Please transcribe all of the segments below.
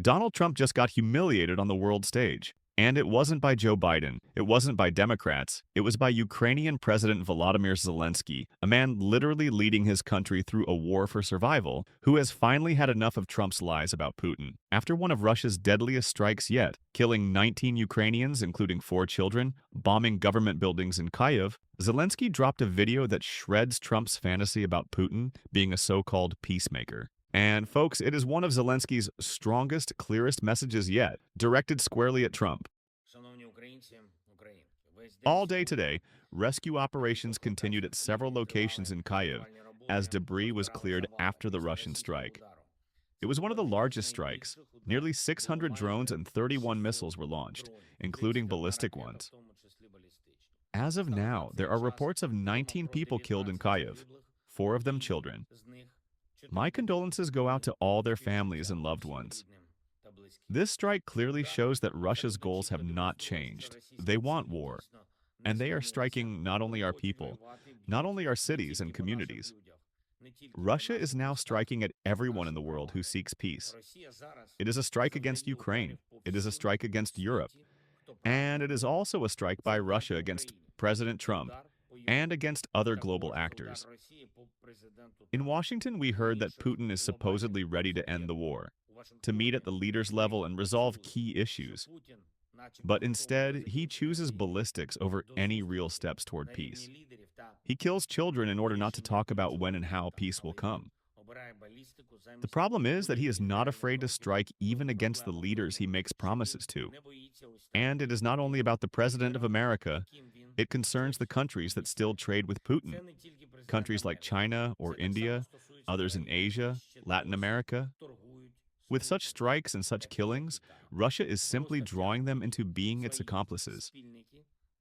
Donald Trump just got humiliated on the world stage. And it wasn't by Joe Biden. It wasn't by Democrats. It was by Ukrainian President Volodymyr Zelenskyy, a man literally leading his country through a war for survival, who has finally had enough of Trump's lies about Putin. After one of Russia's deadliest strikes yet, killing 19 Ukrainians, including 4 children, bombing government buildings in Kyiv, Zelenskyy dropped a video that shreds Trump's fantasy about Putin being a so-called peacemaker. And folks, it is one of Zelenskyy's strongest, clearest messages yet, directed squarely at Trump. All day today, rescue operations continued at several locations in Kyiv as debris was cleared after the Russian strike. It was one of the largest strikes. Nearly 600 drones and 31 missiles were launched, including ballistic ones. As of now, there are reports of 19 people killed in Kyiv, 4 of them children. My condolences go out to all their families and loved ones. This strike clearly shows that Russia's goals have not changed. They want war. And they are striking not only our people, not only our cities and communities. Russia is now striking at everyone in the world who seeks peace. It is a strike against Ukraine. It is a strike against Europe. And it is also a strike by Russia against President Trump and against other global actors. In Washington, we heard that Putin is supposedly ready to end the war, to meet at the leaders' level and resolve key issues. But instead, he chooses ballistics over any real steps toward peace. He kills children in order not to talk about when and how peace will come. The problem is that he is not afraid to strike even against the leaders he makes promises to. And it is not only about the President of America, it concerns the countries that still trade with Putin. Countries like China or India, others in Asia, Latin America. With such strikes and such killings, Russia is simply drawing them into being its accomplices.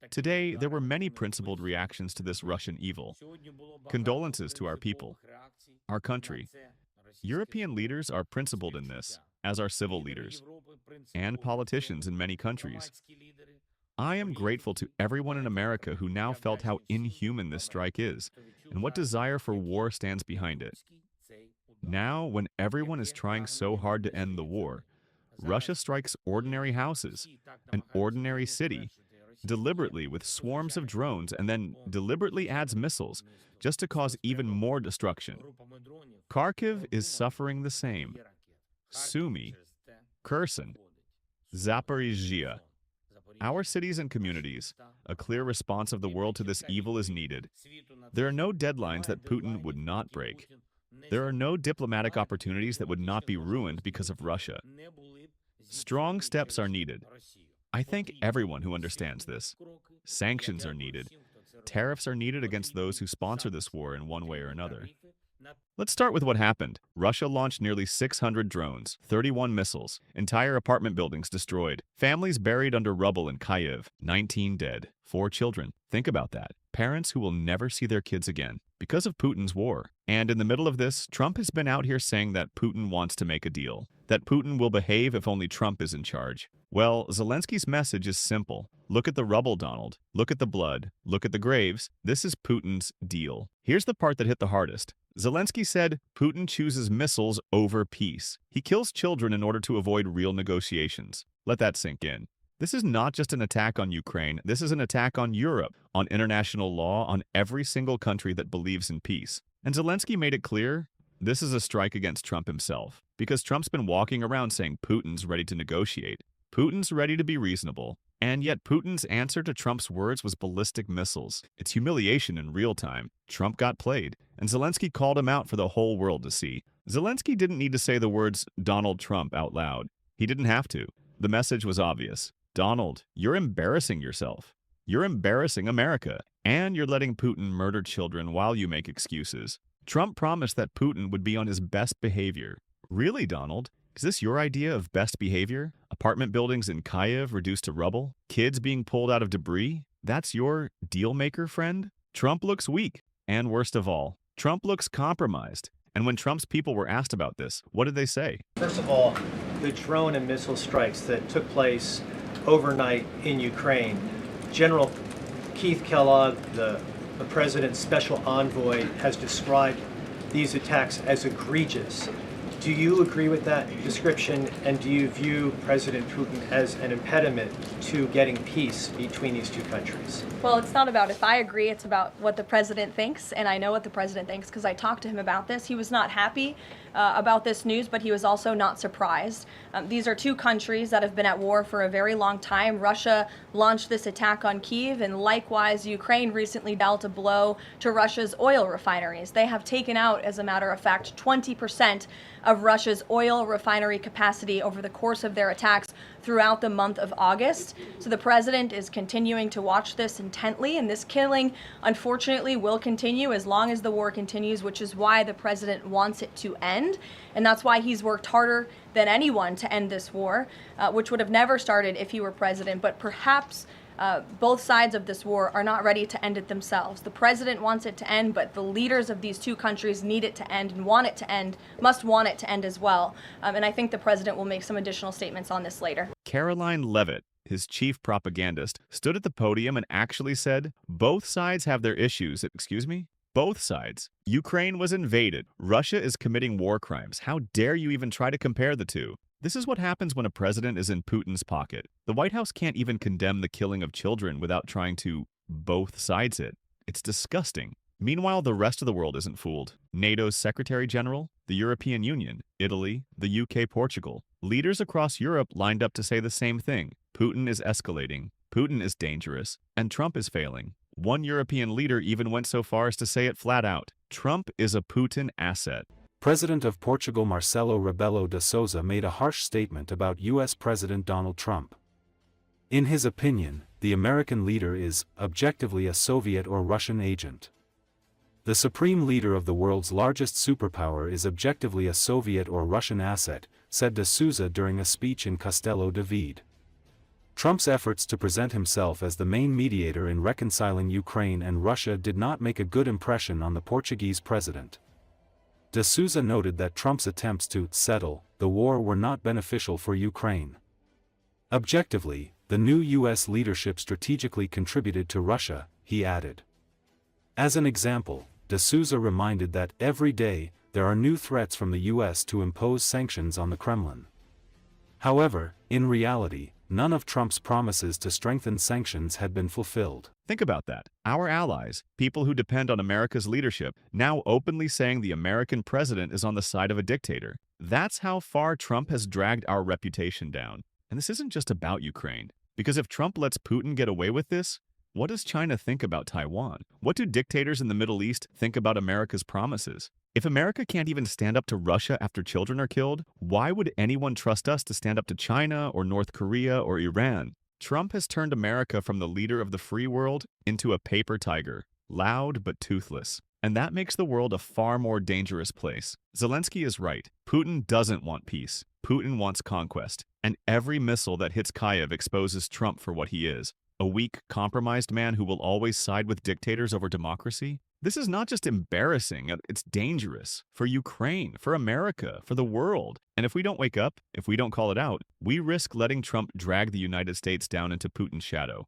Today, there were many principled reactions to this Russian evil. Condolences to our people, our country. European leaders are principled in this, as are civil leaders, and politicians in many countries. I am grateful to everyone in America who now felt how inhuman this strike is, and what desire for war stands behind it. Now, when everyone is trying so hard to end the war, Russia strikes ordinary houses, an ordinary city, deliberately with swarms of drones, and then deliberately adds missiles, just to cause even more destruction. Kharkiv is suffering the same. Sumy, Kherson, Zaporizhzhia. Our cities and communities, a clear response of the world to this evil is needed. There are no deadlines that Putin would not break. There are no diplomatic opportunities that would not be ruined because of Russia. Strong steps are needed. I thank everyone who understands this. Sanctions are needed. Tariffs are needed against those who sponsor this war in one way or another. Let's start with what happened. Russia launched nearly 600 drones, 31 missiles, entire apartment buildings destroyed, families buried under rubble in Kyiv, 19 dead, 4 children. Think about that. Parents who will never see their kids again because of Putin's war. And in the middle of this, Trump has been out here saying that Putin wants to make a deal, that Putin will behave if only Trump is in charge. Well, Zelenskyy's message is simple. Look at the rubble, Donald. Look at the blood. Look at the graves. This is Putin's deal. Here's the part that hit the hardest. Zelenskyy said Putin chooses missiles over peace. He kills children in order to avoid real negotiations. Let that sink in. This is not just an attack on Ukraine. This is an attack on Europe, on international law, on every single country that believes in peace. And Zelenskyy made it clear, this is a strike against Trump himself, because Trump's been walking around saying Putin's ready to negotiate. Putin's ready to be reasonable. And yet Putin's answer to Trump's words was ballistic missiles. It's humiliation in real time. Trump got played, and Zelenskyy called him out for the whole world to see. Zelenskyy didn't need to say the words Donald Trump out loud. He didn't have to. The message was obvious. Donald, you're embarrassing yourself. You're embarrassing America. And you're letting Putin murder children while you make excuses. Trump promised that Putin would be on his best behavior. Really, Donald? Is this your idea of best behavior? Apartment buildings in Kyiv reduced to rubble? Kids being pulled out of debris? That's your deal maker, friend? Trump looks weak. And worst of all, Trump looks compromised. And when Trump's people were asked about this, what did they say? First of all, the drone and missile strikes that took place overnight in Ukraine. General Keith Kellogg, the president's special envoy, has described these attacks as egregious. Do you agree with that description, and do you view President Putin as an impediment to getting peace between these two countries? Well, it's not about if I agree, it's about what the president thinks, and I know what the president thinks because I talked to him about this. He was not happy about this news, but he was also not surprised. These are two countries that have been at war for a very long time. Russia launched this attack on Kyiv, and likewise, Ukraine recently dealt a blow to Russia's oil refineries. They have taken out, as a matter of fact, 20% of Russia's oil refinery capacity over the course of their attacks throughout the month of August. So the president is continuing to watch this intently, and this killing, unfortunately, will continue as long as the war continues, which is why the president wants it to end. And that's why he's worked harder than anyone to end this war, which would have never started if he were president. But perhaps both sides of this war are not ready to end it themselves. The president wants it to end, but the leaders of these two countries need it to end and want it to end, must want it to end as well. And I think the president will make some additional statements on this later. Karoline Leavitts, his chief propagandist, stood at the podium and actually said, both sides have their issues. Excuse me? Both sides. Ukraine was invaded. Russia is committing war crimes. How dare you even try to compare the two? This is what happens when a president is in Putin's pocket. The White House can't even condemn the killing of children without trying to both sides it. It's disgusting. Meanwhile, the rest of the world isn't fooled. NATO's Secretary General, the European Union, Italy, the UK, Portugal. Leaders across Europe lined up to say the same thing. Putin is escalating. Putin is dangerous. And Trump is failing. One European leader even went so far as to say it flat out. Trump is a Putin asset. President of Portugal Marcelo Rebelo de Sousa made a harsh statement about U.S. President Donald Trump. In his opinion, the American leader is, objectively, a Soviet or Russian agent. The supreme leader of the world's largest superpower is objectively a Soviet or Russian asset, said de Sousa during a speech in Castelo de Vide. Trump's efforts to present himself as the main mediator in reconciling Ukraine and Russia did not make a good impression on the Portuguese president. De Sousa noted that Trump's attempts to settle the war were not beneficial for Ukraine. Objectively, the new U.S. leadership strategically contributed to Russia, he added. As an example, de Sousa reminded that every day there are new threats from the U.S. to impose sanctions on the Kremlin. However, in reality, none of Trump's promises to strengthen sanctions had been fulfilled. Think about that. Our allies, people who depend on America's leadership, now openly saying the American president is on the side of a dictator. That's how far Trump has dragged our reputation down. And this isn't just about Ukraine. Because if Trump lets Putin get away with this, what does China think about Taiwan? What do dictators in the Middle East think about America's promises? If America can't even stand up to Russia after children are killed, why would anyone trust us to stand up to China or North Korea or Iran? Trump has turned America from the leader of the free world into a paper tiger, loud but toothless. And that makes the world a far more dangerous place. Zelenskyy is right. Putin doesn't want peace. Putin wants conquest. And every missile that hits Kyiv exposes Trump for what he is. A weak, compromised man who will always side with dictators over democracy? This is not just embarrassing, it's dangerous. For Ukraine, for America, for the world. And if we don't wake up, if we don't call it out, we risk letting Trump drag the United States down into Putin's shadow.